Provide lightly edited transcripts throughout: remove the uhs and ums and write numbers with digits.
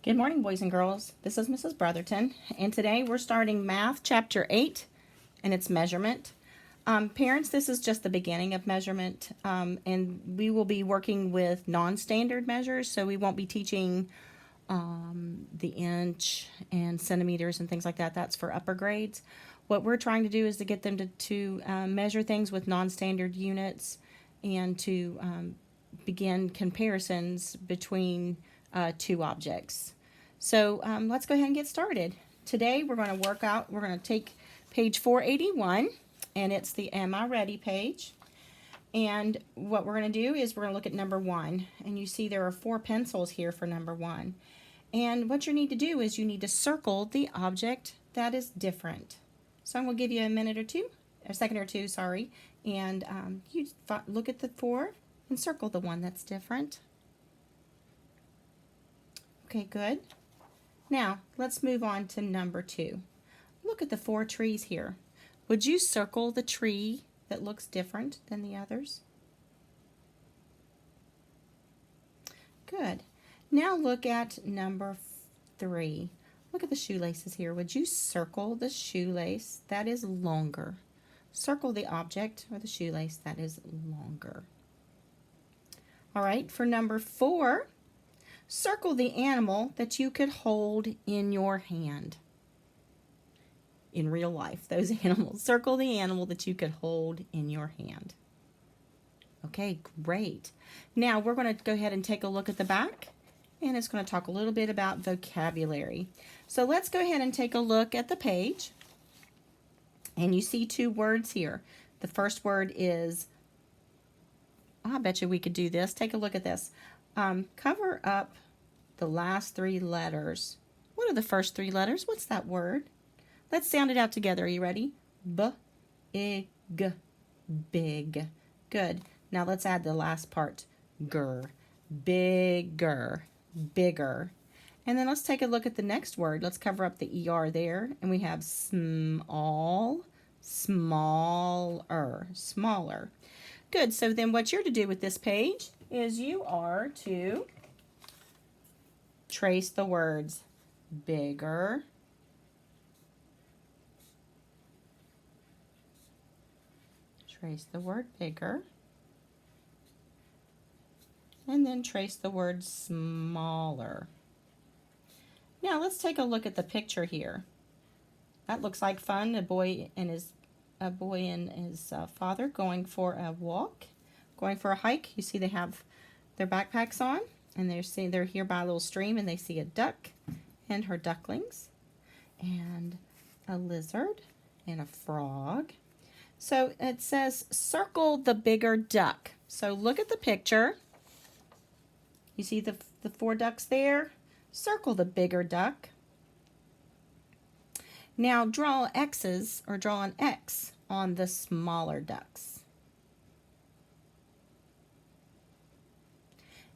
Good morning, boys and girls. This is Mrs. Brotherton, and today we're starting Math Chapter 8, and it's measurement. Parents, this is just the beginning of measurement, and we will be working with non-standard measures, so we won't be teaching the inch and centimeters and things like that. That's for upper grades. What we're trying to do is to get them to measure things with non-standard units and to begin comparisons between two objects. So let's go ahead and get started. Today we're going to take page 481, and it's the Am I Ready page. And what we're going to do is we're going to look at number 1. And you see there are 4 pencils here for number 1. And what you need to do is you need to circle the object that is different. So I'm going to give you a second or two, and you look at the 4 and circle the one that's different. Okay, good. Now, let's move on to number 2. Look at the 4 trees here. Would you circle the tree that looks different than the others? Good. Now look at number 3. Look at the shoelaces here. Would you circle the shoelace that is longer? Circle the object or the shoelace that is longer. All right, for number 4, circle the animal that you could hold in your hand. In real life, those animals. Circle the animal that you could hold in your hand. Okay, great. Now we're going to go ahead and take a look at the back, and it's going to talk a little bit about vocabulary. So let's go ahead and take a look at the page. And you see 2 words here. The first word is, I bet you we could do this. Take a look at this. Cover up the last 3 letters. What are the first 3 letters? What's that word? Let's sound it out together. Are you ready? B-I-G. Big. Good. Now let's add the last part. Ger. Bigger. Bigger. And then let's take a look at the next word. Let's cover up the ER there. And we have small, smaller, smaller. Good. So then what you're to do with this page is you are to trace the words bigger, trace the word bigger, and then trace the word smaller. Now let's take a look at the picture here. That looks like fun. A boy and his father going for a walk, going for a hike. You see they have their backpacks on, and they're here by a little stream, and they see a duck and her ducklings, and a lizard and a frog. So it says circle the bigger duck. So look at the picture. You see the 4 ducks there? Circle the bigger duck. Now draw X's, or draw an X on the smaller ducks.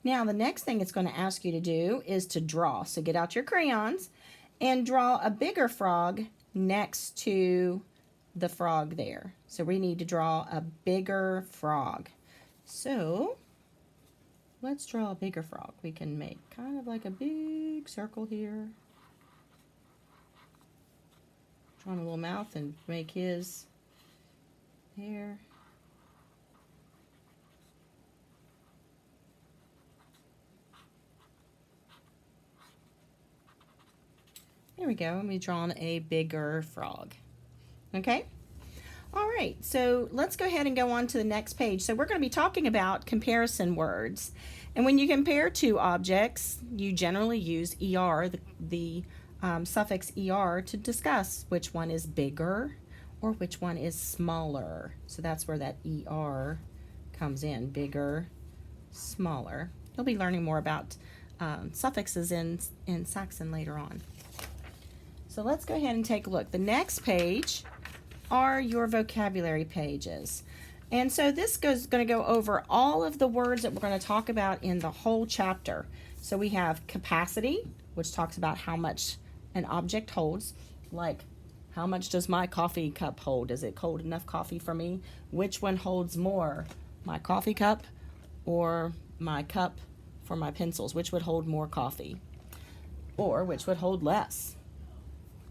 Now the next thing it's going to ask you to do is to draw. So get out your crayons and draw a bigger frog next to the frog there. So we need to draw a bigger frog. So let's draw a bigger frog. We can make kind of like a big circle here. Draw a little mouth and make his there. There we go. And we've drawn a bigger frog. Okay? All right, so let's go ahead and go on to the next page. So we're going to be talking about comparison words. And when you compare 2 objects, you generally use ER, the suffix ER, to discuss which one is bigger or which one is smaller. So that's where that ER comes in, bigger, smaller. You'll be learning more about suffixes in Saxon later on. So let's go ahead and take a look. The next page are your vocabulary pages. And so this is going to go over all of the words that we're going to talk about in the whole chapter. So we have capacity, which talks about how much an object holds, like how much does my coffee cup hold? Does it hold enough coffee for me? Which one holds more, my coffee cup or my cup for my pencils? Which would hold more coffee? or which would hold less.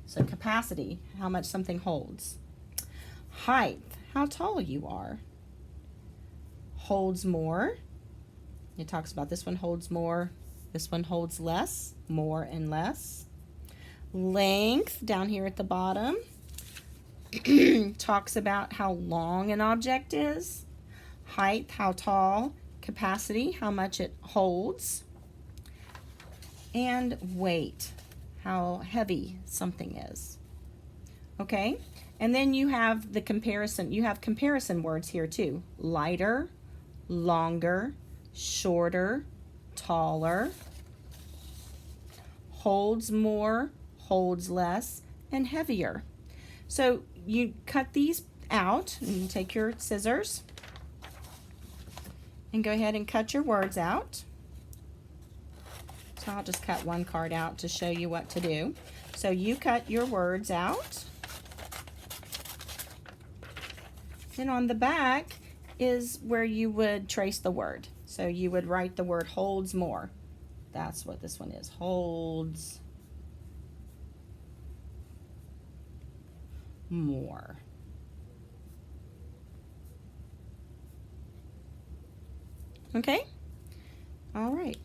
So capacity, how much something holds. Height, how tall you are. Holds more. It talks about this one holds more, this one holds less, more and less. Length, down here at the bottom, talks about how long an object is. Height, how tall. Capacity, how much it holds. And weight, how heavy something is. Okay? And then you have the comparison. You have comparison words here too. Lighter, longer, shorter, taller, holds more, holds less, and heavier. So you cut these out, and you take your scissors and go ahead and cut your words out. So I'll just cut one card out to show you what to do. So you cut your words out. Then on the back is where you would trace the word. So you would write the word holds more. That's what this one is. Holds more. Okay? All right.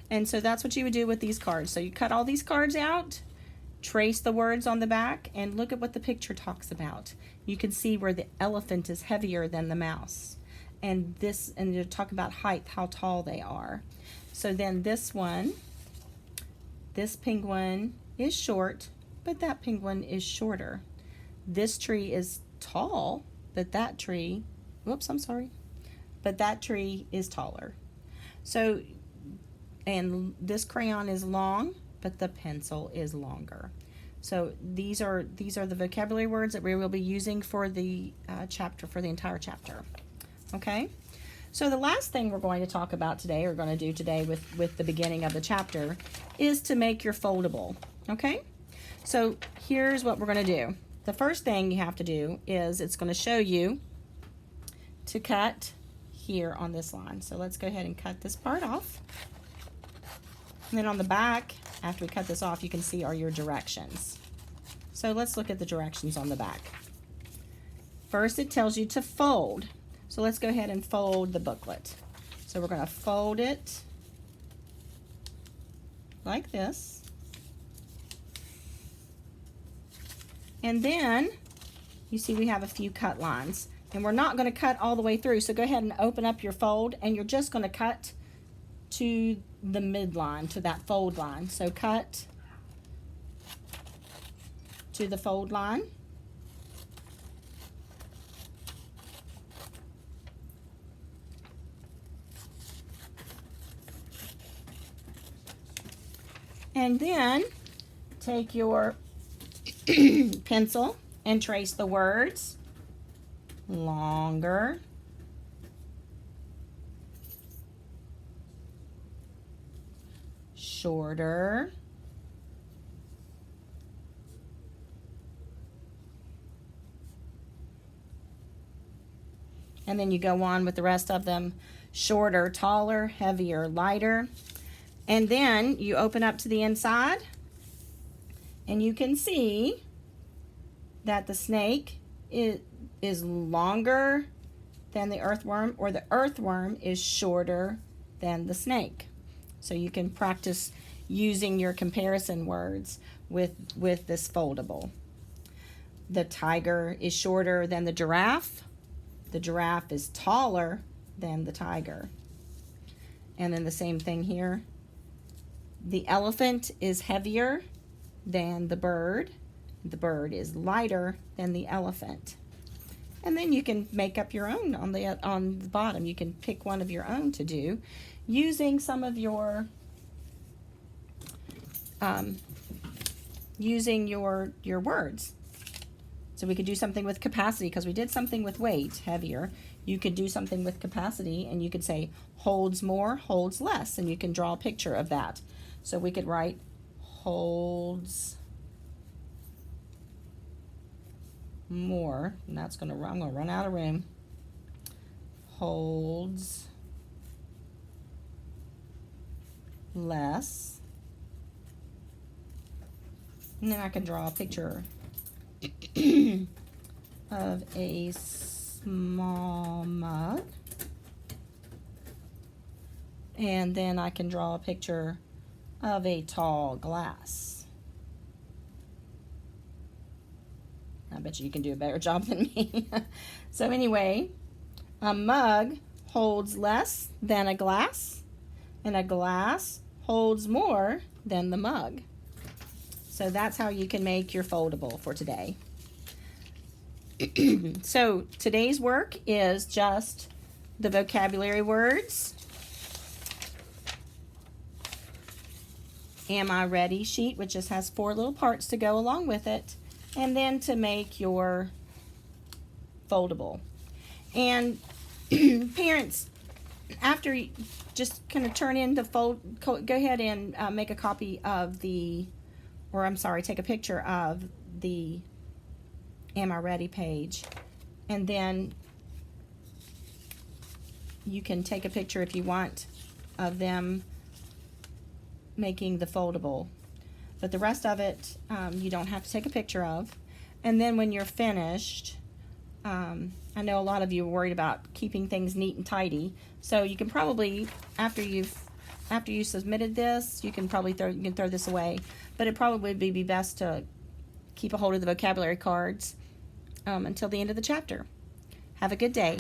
And so that's what you would do with these cards. So you cut all these cards out, trace the words on the back, and look at what the picture talks about. You can see where the elephant is heavier than the mouse. And you talk about height, how tall they are. So then this penguin is short, but that penguin is shorter. This tree is tall, but that tree, but that tree is taller. So, and this crayon is long, but the pencil is longer. So these are the vocabulary words that we will be using for the chapter, for the entire chapter. Okay? So the last thing we're going to talk about today, or going to do today with the beginning of the chapter, is to make your foldable. Okay? So here's what we're going to do. The first thing you have to do is it's going to show you to cut here on this line. So let's go ahead and cut this part off. And then on the back, after we cut this off, you can see are your directions. So let's look at the directions on the back. First, it tells you to fold. So let's go ahead and fold the booklet. So we're going to fold it like this. And then you see we have a few cut lines. And we're not going to cut all the way through. So go ahead and open up your fold, and you're just going to cut to the midline, to that fold line. So cut to the fold line. And then take your pencil and trace the words. Longer, shorter, and then you go on with the rest of them. Shorter, taller, heavier, lighter. And then you open up to the inside, and you can see that the snake is longer than the earthworm, or the earthworm is shorter than the snake. So you can practice using your comparison words with this foldable. The tiger is shorter than the giraffe. The giraffe is taller than the tiger. And then the same thing here. The elephant is heavier than the bird. The bird is lighter than the elephant. And then you can make up your own on the bottom. You can pick one of your own to do using some of your your words. So we could do something with capacity, because we did something with weight, heavier. You could do something with capacity, and you could say holds more, holds less, and you can draw a picture of that. So we could write holds more, and that's I'm gonna run out of room. Holds less. And then I can draw a picture of a small mug. And then I can draw a picture of a tall glass. I bet you can do a better job than me. So anyway, a mug holds less than a glass, and a glass holds more than the mug. So that's how you can make your foldable for today. So today's work is just the vocabulary words. Am I ready sheet, which just has 4 little parts to go along with it, and then to make your foldable. And parents, after you just kind of turn in the go ahead and make a copy of the, or I'm sorry, take a picture of the Am I Ready page, and then you can take a picture if you want of them making the foldable, but the rest of it you don't have to take a picture of. And then when you're finished, I know a lot of you are worried about keeping things neat and tidy, so you can probably, after you submitted this, you can probably throw this away, but it probably would be best to keep a hold of the vocabulary cards until the end of the chapter. Have a good day.